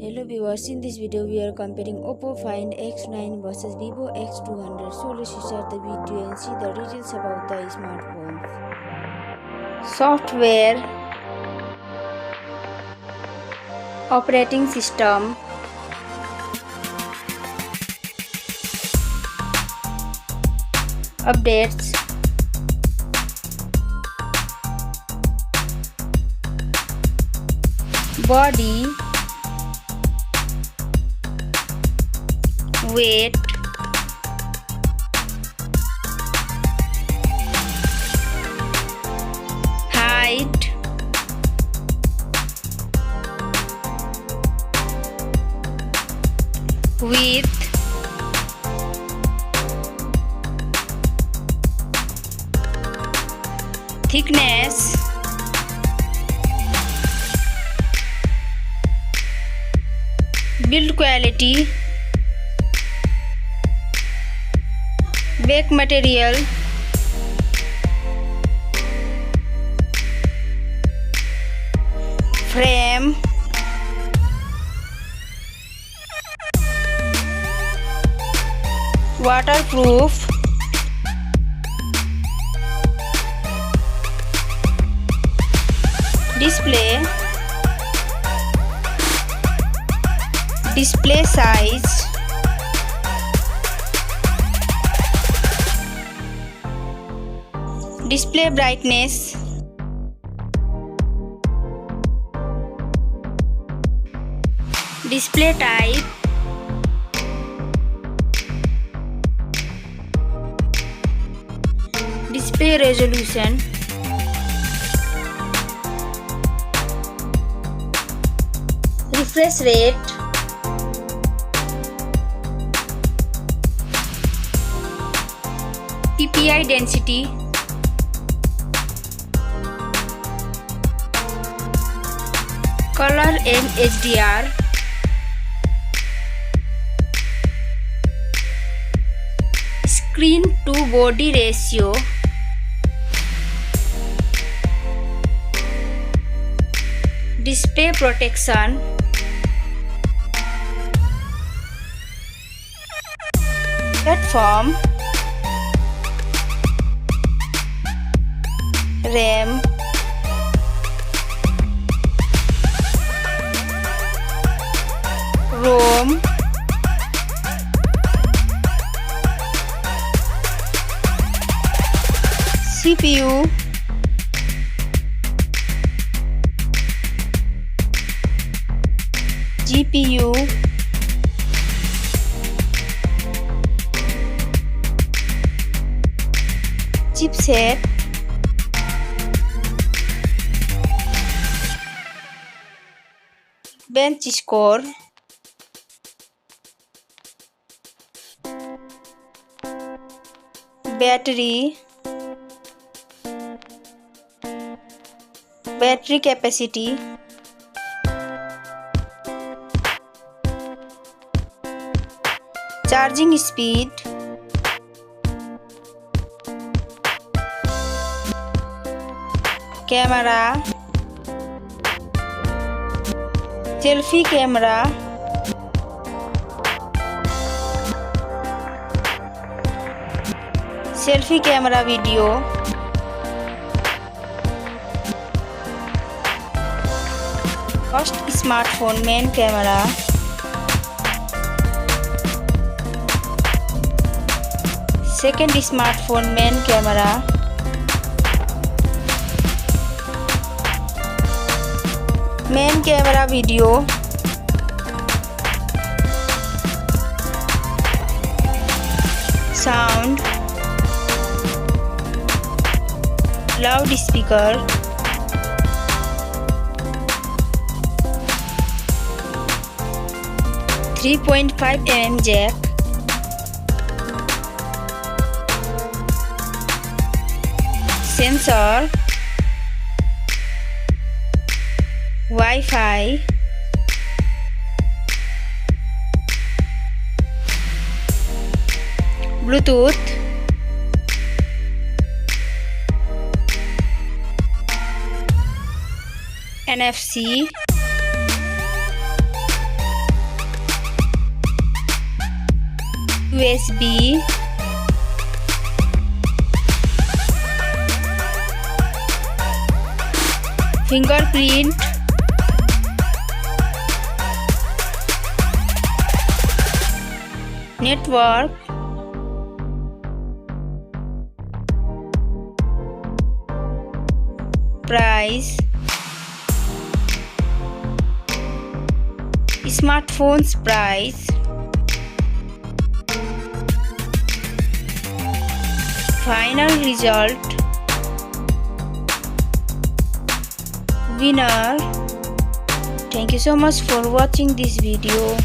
Hello viewers, in this video we are comparing Oppo Find X9 versus Vivo X200. So let's start the video and see the details about the smartphones. Software, operating system, updates, body, weight, height, width, thickness, build quality, back material, frame, waterproof, display size, display brightness, display type, display resolution, refresh rate, PPI density, color and HDR, screen to body ratio, display protection, platform, RAM, ROM, CPU, GPU, chipset, bench score, battery capacity, charging speed, camera, selfie camera, selfie camera video, first smartphone main camera, second smartphone main camera, main camera video, sound, loudspeaker, .5mm jack, sensor, Wi-Fi, Bluetooth, NFC, USB, fingerprint, network, price, smartphone's price, final result, winner. Thank you so much for watching this video.